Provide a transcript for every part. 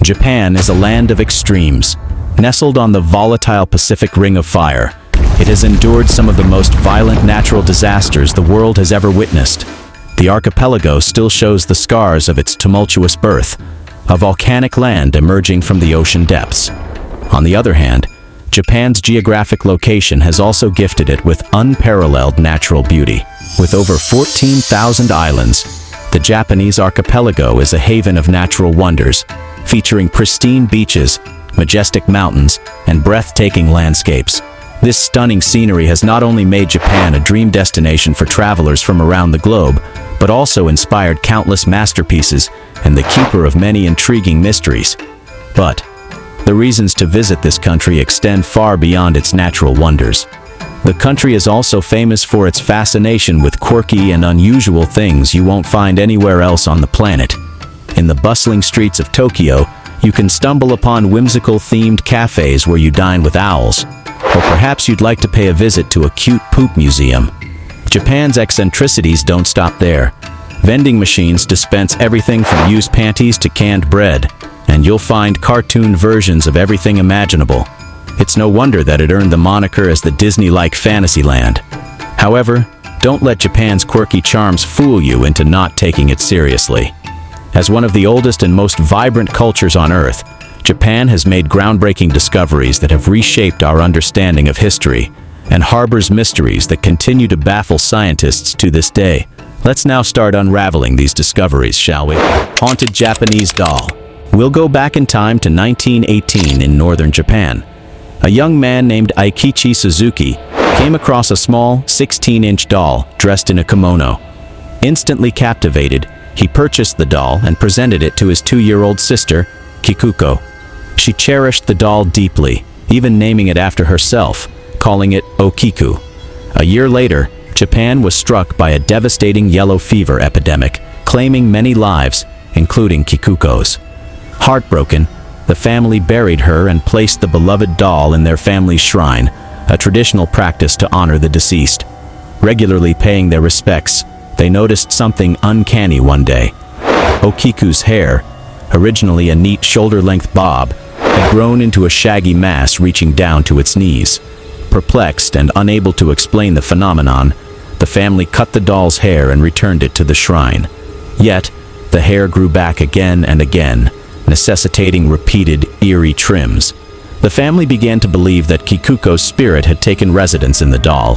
Japan is a land of extremes. Nestled on the volatile Pacific Ring of Fire, it has endured some of the most violent natural disasters the world has ever witnessed. The archipelago still shows the scars of its tumultuous birth, a volcanic land emerging from the ocean depths. On the other hand, Japan's geographic location has also gifted it with unparalleled natural beauty. With over 14,000 islands, the Japanese archipelago is a haven of natural wonders, featuring pristine beaches, majestic mountains, and breathtaking landscapes. This stunning scenery has not only made Japan a dream destination for travelers from around the globe, but also inspired countless masterpieces and the keeper of many intriguing mysteries. But the reasons to visit this country extend far beyond its natural wonders. The country is also famous for its fascination with quirky and unusual things you won't find anywhere else on the planet. In the bustling streets of Tokyo, you can stumble upon whimsical themed cafes where you dine with owls, or perhaps you'd like to pay a visit to a cute poop museum. Japan's eccentricities don't stop there. Vending machines dispense everything from used panties to canned bread, and you'll find cartoon versions of everything imaginable. It's no wonder that it earned the moniker as the Disney-like Fantasyland. However, don't let Japan's quirky charms fool you into not taking it seriously. As one of the oldest and most vibrant cultures on Earth, Japan has made groundbreaking discoveries that have reshaped our understanding of history and harbors mysteries that continue to baffle scientists to this day. Let's now start unraveling these discoveries, shall we? Haunted Japanese doll. We'll go back in time to 1918 in northern Japan. A young man named Aikichi Suzuki came across a small 16-inch doll dressed in a kimono. Instantly captivated, he purchased the doll and presented it to his 2-year-old sister, Kikuko. She cherished the doll deeply, even naming it after herself, calling it Okiku. A year later, Japan was struck by a devastating yellow fever epidemic, claiming many lives, including Kikuko's. Heartbroken, the family buried her and placed the beloved doll in their family's shrine, a traditional practice to honor the deceased. Regularly paying their respects, they noticed something uncanny one day. Okiku's hair, originally a neat shoulder-length bob, had grown into a shaggy mass reaching down to its knees. Perplexed and unable to explain the phenomenon, the family cut the doll's hair and returned it to the shrine. Yet, the hair grew back again and again, necessitating repeated, eerie trims. The family began to believe that Kikuko's spirit had taken residence in the doll.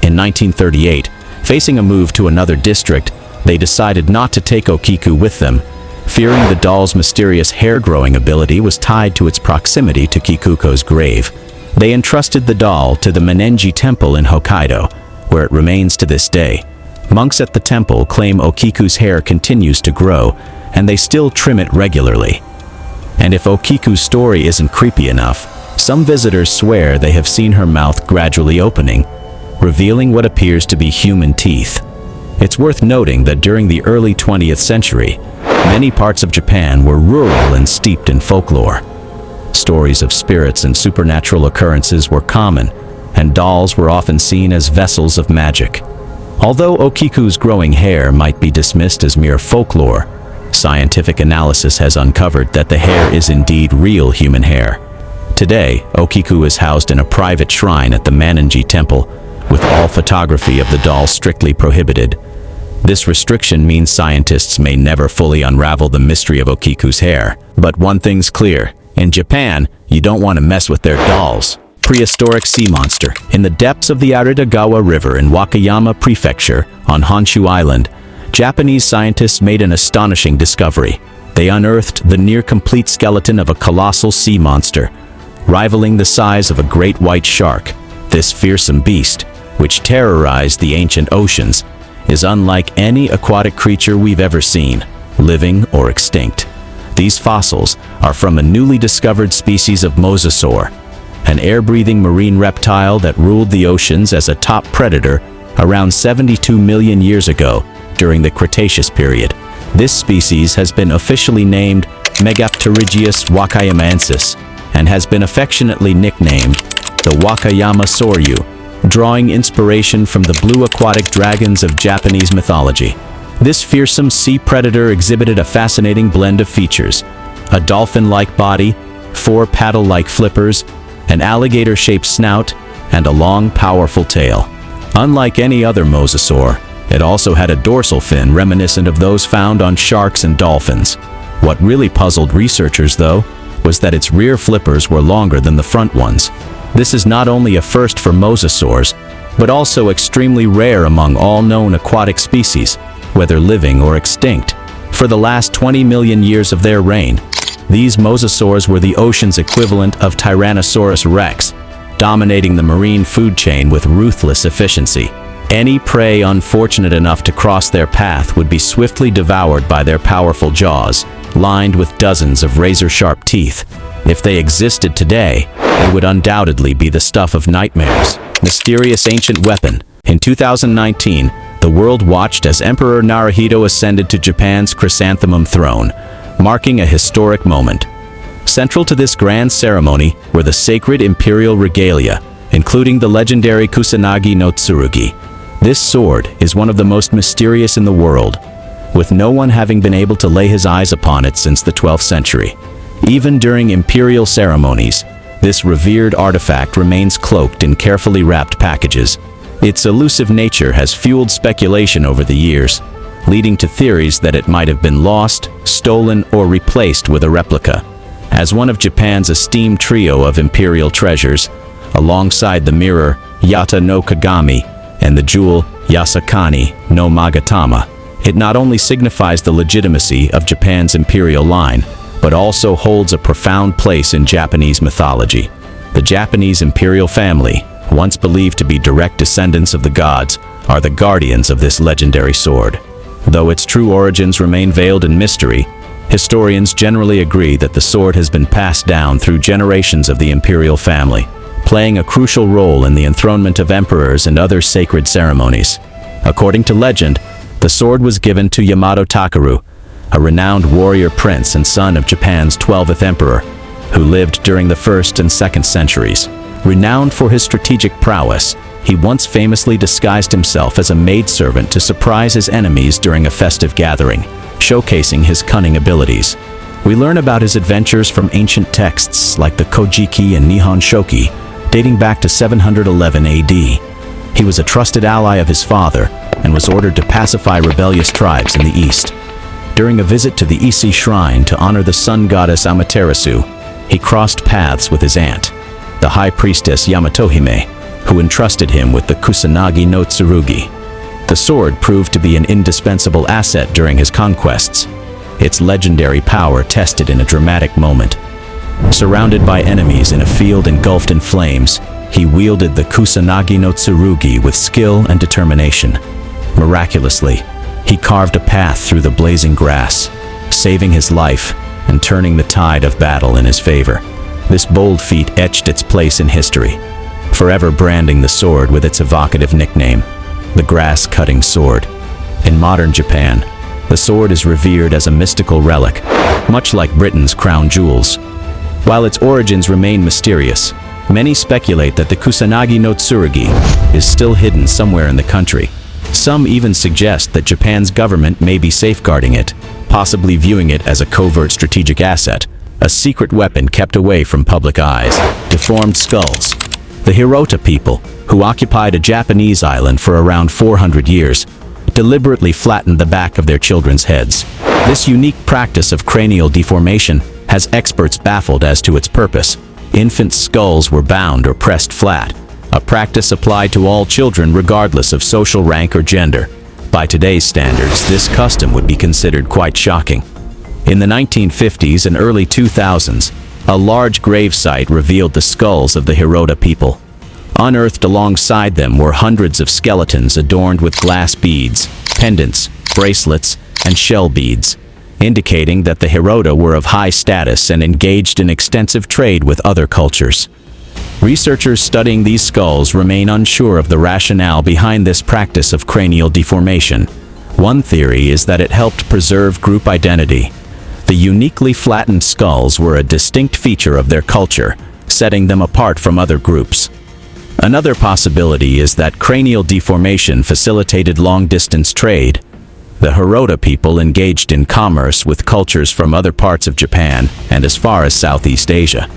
In 1938, facing a move to another district, they decided not to take Okiku with them, fearing the doll's mysterious hair-growing ability was tied to its proximity to Kikuko's grave. They entrusted the doll to the Menenji Temple in Hokkaido, where it remains to this day. Monks at the temple claim Okiku's hair continues to grow, and they still trim it regularly. And if Okiku's story isn't creepy enough, some visitors swear they have seen her mouth gradually opening, revealing what appears to be human teeth. It's worth noting that during the early 20th century, many parts of Japan were rural and steeped in folklore. Stories of spirits and supernatural occurrences were common, and dolls were often seen as vessels of magic. Although Okiku's growing hair might be dismissed as mere folklore, scientific analysis has uncovered that the hair is indeed real human hair. Today, Okiku is housed in a private shrine at the Menenji Temple, with all photography of the doll strictly prohibited. This restriction means scientists may never fully unravel the mystery of Okiku's hair. But one thing's clear, in Japan, you don't want to mess with their dolls. Prehistoric Sea Monster. In the depths of the Aridagawa River in Wakayama Prefecture, on Honshu Island, Japanese scientists made an astonishing discovery. They unearthed the near-complete skeleton of a colossal sea monster, rivaling the size of a great white shark. This fearsome beast, which terrorized the ancient oceans, is unlike any aquatic creature we've ever seen, living or extinct. These fossils are from a newly discovered species of mosasaur, an air-breathing marine reptile that ruled the oceans as a top predator around 72 million years ago during the Cretaceous period. This species has been officially named Megapterygius wakayamensis and has been affectionately nicknamed the Wakayama Soryu, drawing inspiration from the blue aquatic dragons of Japanese mythology. This fearsome sea predator exhibited a fascinating blend of features, a dolphin-like body, 4 paddle-like flippers, an alligator-shaped snout, and a long, powerful tail. Unlike any other mosasaur, it also had a dorsal fin reminiscent of those found on sharks and dolphins. What really puzzled researchers, though, was that its rear flippers were longer than the front ones. This is not only a first for mosasaurs, but also extremely rare among all known aquatic species, whether living or extinct. For the last 20 million years of their reign, these mosasaurs were the ocean's equivalent of Tyrannosaurus rex, dominating the marine food chain with ruthless efficiency. Any prey unfortunate enough to cross their path would be swiftly devoured by their powerful jaws, lined with dozens of razor-sharp teeth. If they existed today, they would undoubtedly be the stuff of nightmares. Mysterious ancient weapon. In 2019, the world watched as Emperor Naruhito ascended to Japan's chrysanthemum throne, marking a historic moment. Central to this grand ceremony were the sacred imperial regalia, including the legendary Kusanagi no Tsurugi. This sword is one of the most mysterious in the world, with no one having been able to lay his eyes upon it since the 12th century. Even during imperial ceremonies, this revered artifact remains cloaked in carefully wrapped packages. Its elusive nature has fueled speculation over the years, leading to theories that it might have been lost, stolen, or replaced with a replica. As one of Japan's esteemed trio of imperial treasures, alongside the mirror Yata no Kagami and the jewel Yasakani no Magatama, it not only signifies the legitimacy of Japan's imperial line, but also holds a profound place in Japanese mythology. The Japanese imperial family, once believed to be direct descendants of the gods, are the guardians of this legendary sword. Though its true origins remain veiled in mystery, historians generally agree that the sword has been passed down through generations of the imperial family, playing a crucial role in the enthronement of emperors and other sacred ceremonies. According to legend, the sword was given to Yamato Takeru, a renowned warrior prince and son of Japan's 12th emperor, who lived during the 1st and 2nd centuries. Renowned for his strategic prowess, he once famously disguised himself as a maidservant to surprise his enemies during a festive gathering, showcasing his cunning abilities. We learn about his adventures from ancient texts like the Kojiki and Nihon Shoki, dating back to 711 AD. He was a trusted ally of his father and was ordered to pacify rebellious tribes in the east. During a visit to the Ise shrine to honor the sun goddess Amaterasu, he crossed paths with his aunt, the high priestess Yamatohime, who entrusted him with the Kusanagi no Tsurugi. The sword proved to be an indispensable asset during his conquests, its legendary power tested in a dramatic moment. Surrounded by enemies in a field engulfed in flames, he wielded the Kusanagi no Tsurugi with skill and determination. Miraculously, he carved a path through the blazing grass, saving his life and turning the tide of battle in his favor. This bold feat etched its place in history, forever branding the sword with its evocative nickname, the grass-cutting sword. In modern Japan, the sword is revered as a mystical relic, much like Britain's crown jewels. While its origins remain mysterious, many speculate that the Kusanagi no Tsurugi is still hidden somewhere in the country. Some even suggest that Japan's government may be safeguarding it, possibly viewing it as a covert strategic asset, a secret weapon kept away from public eyes. Deformed Skulls. The Hirota people, who occupied a Japanese island for around 400 years, deliberately flattened the back of their children's heads. This unique practice of cranial deformation has experts baffled as to its purpose. Infant skulls were bound or pressed flat, a practice applied to all children regardless of social rank or gender. By today's standards, this custom would be considered quite shocking. In the 1950s and early 2000s, a large grave site revealed the skulls of the Hirota people. Unearthed alongside them were hundreds of skeletons adorned with glass beads, pendants, bracelets, and shell beads, indicating that the Hirota were of high status and engaged in extensive trade with other cultures. Researchers studying these skulls remain unsure of the rationale behind this practice of cranial deformation. One theory is that it helped preserve group identity. The uniquely flattened skulls were a distinct feature of their culture, setting them apart from other groups. Another possibility is that cranial deformation facilitated long-distance trade. The Hirota people engaged in commerce with cultures from other parts of Japan and as far as Southeast Asia.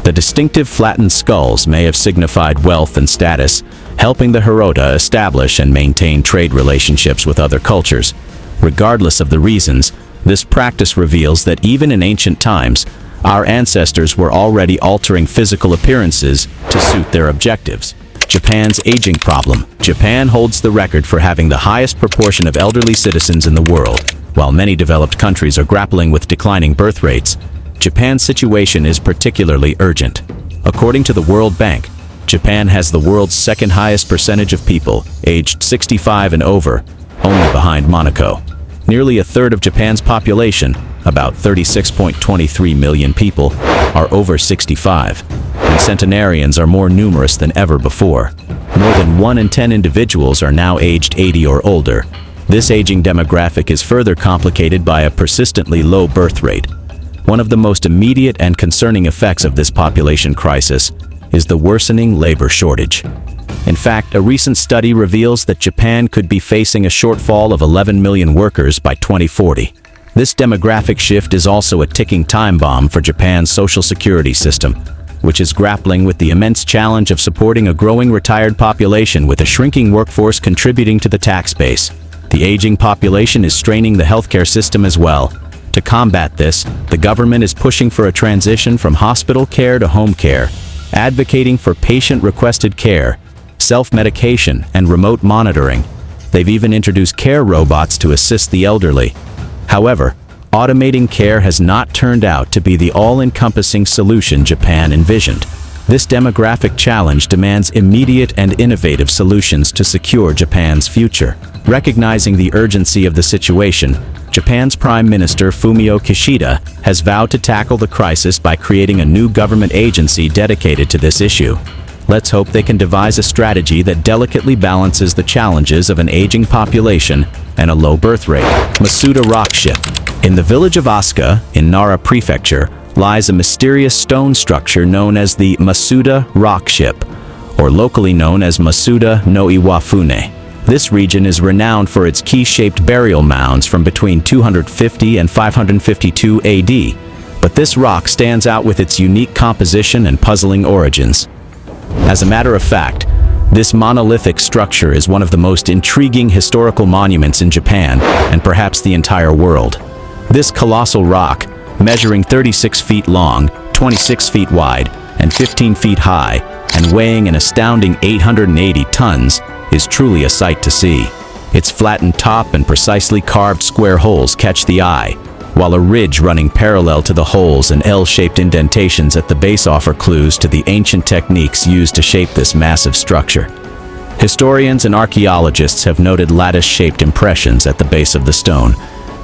The distinctive flattened skulls may have signified wealth and status, helping the Hirota establish and maintain trade relationships with other cultures. Regardless of the reasons, this practice reveals that even in ancient times, our ancestors were already altering physical appearances to suit their objectives. Japan's aging problem. Japan holds the record for having the highest proportion of elderly citizens in the world. While many developed countries are grappling with declining birth rates, Japan's situation is particularly urgent. According to the World Bank, Japan has the world's second highest percentage of people aged 65 and over, only behind Monaco. Nearly a third of Japan's population, about 36.23 million people, are over 65, and centenarians are more numerous than ever before. More than 1 in 10 individuals are now aged 80 or older. This aging demographic is further complicated by a persistently low birth rate. One of the most immediate and concerning effects of this population crisis is the worsening labor shortage. In fact, a recent study reveals that Japan could be facing a shortfall of 11 million workers by 2040. This demographic shift is also a ticking time bomb for Japan's social security system, which is grappling with the immense challenge of supporting a growing retired population with a shrinking workforce contributing to the tax base. The aging population is straining the healthcare system as well. To combat this, the government is pushing for a transition from hospital care to home care, advocating for patient-requested care, self-medication, and remote monitoring. They've even introduced care robots to assist the elderly. However, automating care has not turned out to be the all-encompassing solution Japan envisioned. This demographic challenge demands immediate and innovative solutions to secure Japan's future. Recognizing the urgency of the situation, Japan's Prime Minister Fumio Kishida has vowed to tackle the crisis by creating a new government agency dedicated to this issue. Let's hope they can devise a strategy that delicately balances the challenges of an aging population and a low birth rate. Masuda rock ship. In the village of Asuka, in Nara Prefecture, lies a mysterious stone structure known as the Masuda rock ship, or locally known as Masuda no Iwafune. This region is renowned for its key-shaped burial mounds from between 250 and 552 AD, but this rock stands out with its unique composition and puzzling origins. As a matter of fact, this monolithic structure is one of the most intriguing historical monuments in Japan and perhaps the entire world. This colossal rock, measuring 36 feet long, 26 feet wide, and 15 feet high, and weighing an astounding 880 tons, is truly a sight to see. Its flattened top and precisely carved square holes catch the eye, while a ridge running parallel to the holes and L-shaped indentations at the base offer clues to the ancient techniques used to shape this massive structure. Historians and archaeologists have noted lattice-shaped impressions at the base of the stone,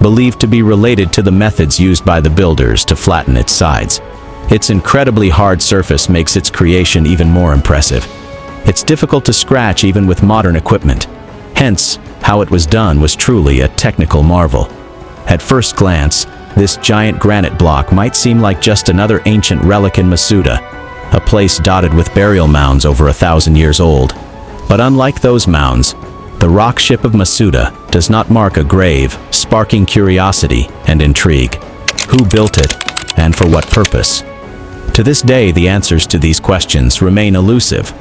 believed to be related to the methods used by the builders to flatten its sides. Its incredibly hard surface makes its creation even more impressive. It's difficult to scratch even with modern equipment. Hence, how it was done was truly a technical marvel. At first glance, this giant granite block might seem like just another ancient relic in Masuda, a place dotted with burial mounds over 1,000 years old. But unlike those mounds, the rock ship of Masuda does not mark a grave, sparking curiosity and intrigue. Who built it, and for what purpose? To this day, the answers to these questions remain elusive.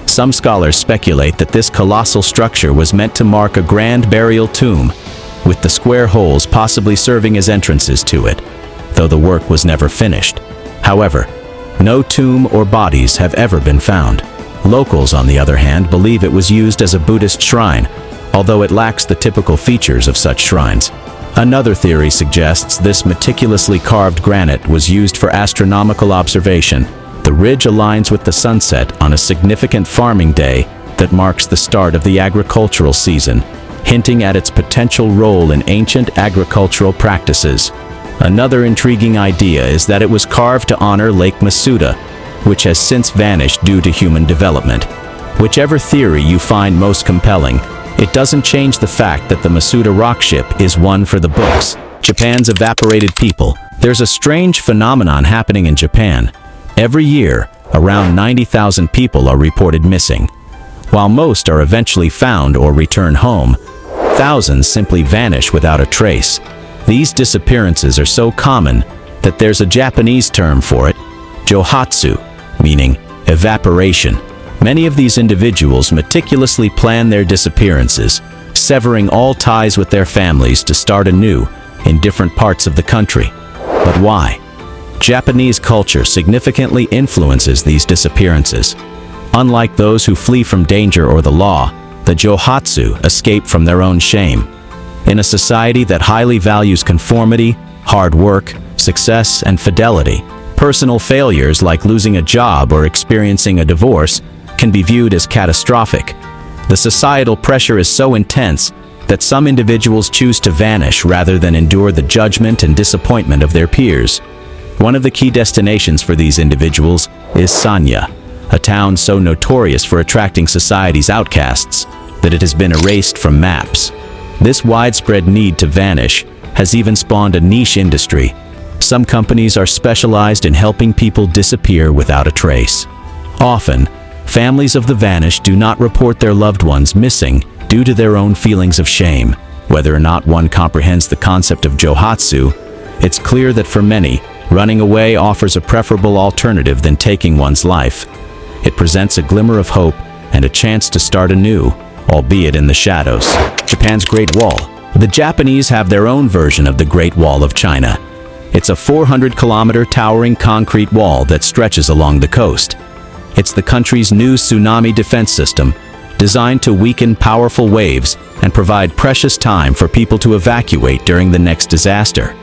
Some scholars speculate that this colossal structure was meant to mark a grand burial tomb, with the square holes possibly serving as entrances to it, though the work was never finished. However, no tomb or bodies have ever been found. Locals, on the other hand, believe it was used as a Buddhist shrine, although it lacks the typical features of such shrines. Another theory suggests this meticulously carved granite was used for astronomical observation. The ridge aligns with the sunset on a significant farming day that marks the start of the agricultural season, hinting at its potential role in ancient agricultural practices. Another intriguing idea is that it was carved to honor Lake Masuda, which has since vanished due to human development. Whichever theory you find most compelling, it doesn't change the fact that the Masuda rock ship is one for the books. Japan's evaporated people. There's a strange phenomenon happening in Japan. Every year, around 90,000 people are reported missing. While most are eventually found or return home, Thousands simply vanish without a trace. These disappearances are so common that there's a Japanese term for it, johatsu, meaning evaporation. Many of these individuals meticulously plan their disappearances, severing all ties with their families to start anew in different parts of the country. But why? Japanese culture significantly influences these disappearances. Unlike those who flee from danger or the law, the johatsu escape from their own shame. In a society that highly values conformity, hard work, success, and fidelity, personal failures like losing a job or experiencing a divorce can be viewed as catastrophic. The societal pressure is so intense that some individuals choose to vanish rather than endure the judgment and disappointment of their peers. One of the key destinations for these individuals is Sanya, a town so notorious for attracting society's outcasts that it has been erased from maps. This widespread need to vanish has even spawned a niche industry. Some companies are specialized in helping people disappear without a trace. Often, families of the vanished do not report their loved ones missing due to their own feelings of shame. Whether or not one comprehends the concept of johatsu, it's clear that for many, running away offers a preferable alternative than taking one's life. It presents a glimmer of hope and a chance to start anew, albeit in the shadows. Japan's Great Wall. The Japanese have their own version of the Great Wall of China. It's a 400-kilometer towering concrete wall that stretches along the coast. It's the country's new tsunami defense system, designed to weaken powerful waves and provide precious time for people to evacuate during the next disaster.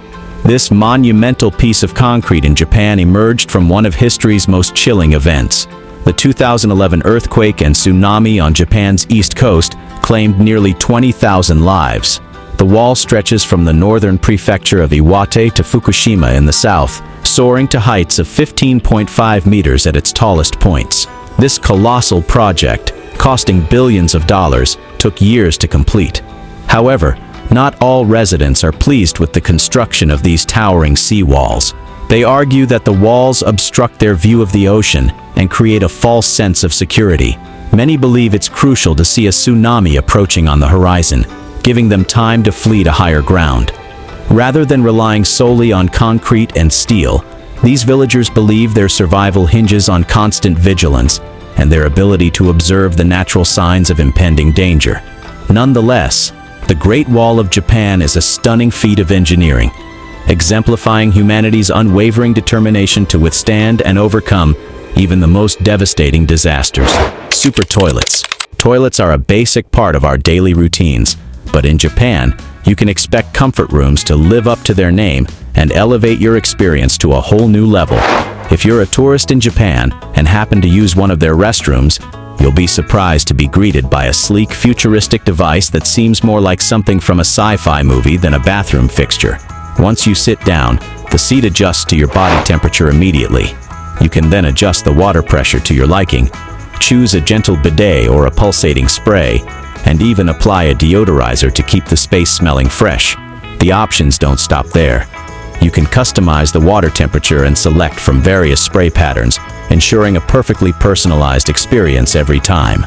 This monumental piece of concrete in Japan emerged from one of history's most chilling events. The 2011 earthquake and tsunami on Japan's east coast claimed nearly 20,000 lives. The wall stretches from the northern prefecture of Iwate to Fukushima in the south, soaring to heights of 15.5 meters at its tallest points. This colossal project, costing billions of dollars, took years to complete. However, not all residents are pleased with the construction of these towering seawalls. They argue that the walls obstruct their view of the ocean and create a false sense of security. Many believe it's crucial to see a tsunami approaching on the horizon, giving them time to flee to higher ground. Rather than relying solely on concrete and steel, these villagers believe their survival hinges on constant vigilance and their ability to observe the natural signs of impending danger. Nonetheless, the Great Wall of Japan is a stunning feat of engineering, exemplifying humanity's unwavering determination to withstand and overcome even the most devastating disasters. Super toilets. Toilets are a basic part of our daily routines, but in Japan, you can expect comfort rooms to live up to their name and elevate your experience to a whole new level. If you're a tourist in Japan and happen to use one of their restrooms, you'll be surprised to be greeted by a sleek, futuristic device that seems more like something from a sci-fi movie than a bathroom fixture. Once you sit down, the seat adjusts to your body temperature immediately. You can then adjust the water pressure to your liking, choose a gentle bidet or a pulsating spray, and even apply a deodorizer to keep the space smelling fresh. The options don't stop there. You can customize the water temperature and select from various spray patterns, ensuring a perfectly personalized experience every time.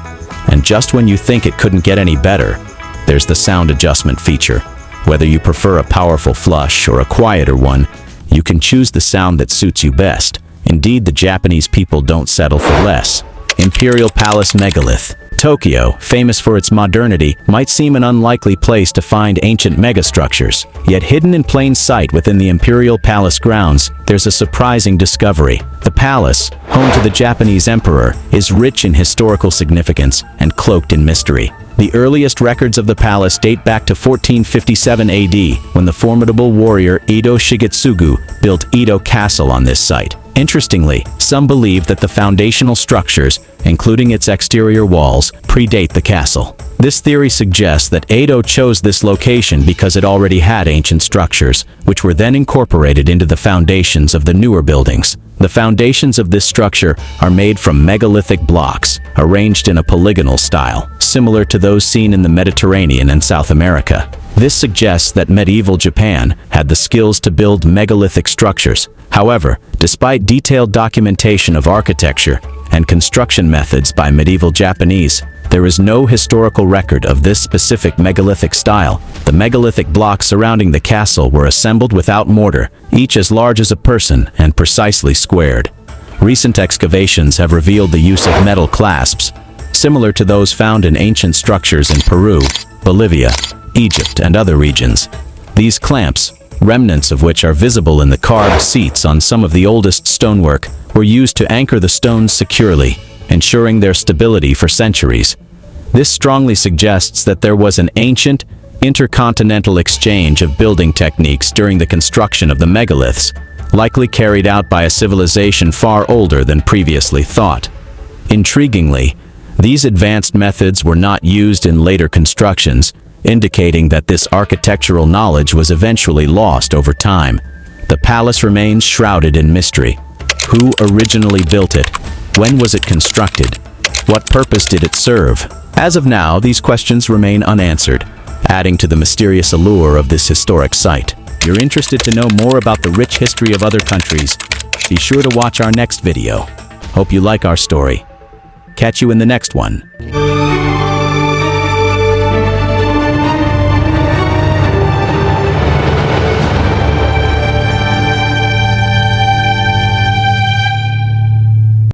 And just when you think it couldn't get any better, there's the sound adjustment feature. Whether you prefer a powerful flush or a quieter one, you can choose the sound that suits you best. Indeed, the Japanese people don't settle for less. Imperial Palace Megalith. Tokyo, famous for its modernity, might seem an unlikely place to find ancient megastructures. Yet hidden in plain sight within the Imperial Palace grounds, there's a surprising discovery. The palace, home to the Japanese emperor, is rich in historical significance and cloaked in mystery. The earliest records of the palace date back to 1457 AD, when the formidable warrior Edo Shigetsugu built Edo Castle on this site. Interestingly, some believe that the foundational structures, including its exterior walls, predate the castle. This theory suggests that Edo chose this location because it already had ancient structures, which were then incorporated into the foundations of the newer buildings. The foundations of this structure are made from megalithic blocks, arranged in a polygonal style, similar to those seen in the Mediterranean and South America. This suggests that medieval Japan had the skills to build megalithic structures. However, despite detailed documentation of architecture and construction methods by medieval Japanese, There is no historical record of this specific megalithic style. The megalithic blocks surrounding the castle were assembled without mortar, each as large as a person and precisely squared. Recent excavations have revealed the use of metal clasps, similar to those found in ancient structures in Peru, Bolivia, Egypt, and other regions. These clamps, remnants of which are visible in the carved seats on some of the oldest stonework, were used to anchor the stones securely, ensuring their stability for centuries. This strongly suggests that there was an ancient, intercontinental exchange of building techniques during the construction of the megaliths, likely carried out by a civilization far older than previously thought. Intriguingly, these advanced methods were not used in later constructions, indicating that this architectural knowledge was eventually lost over time. The palace remains shrouded in mystery. Who originally built it? When was it constructed? What purpose did it serve? As of now, these questions remain unanswered, adding to the mysterious allure of this historic site. If you're interested to know more about the rich history of other countries, be sure to watch our next video. Hope you like our story. Catch you in the next one.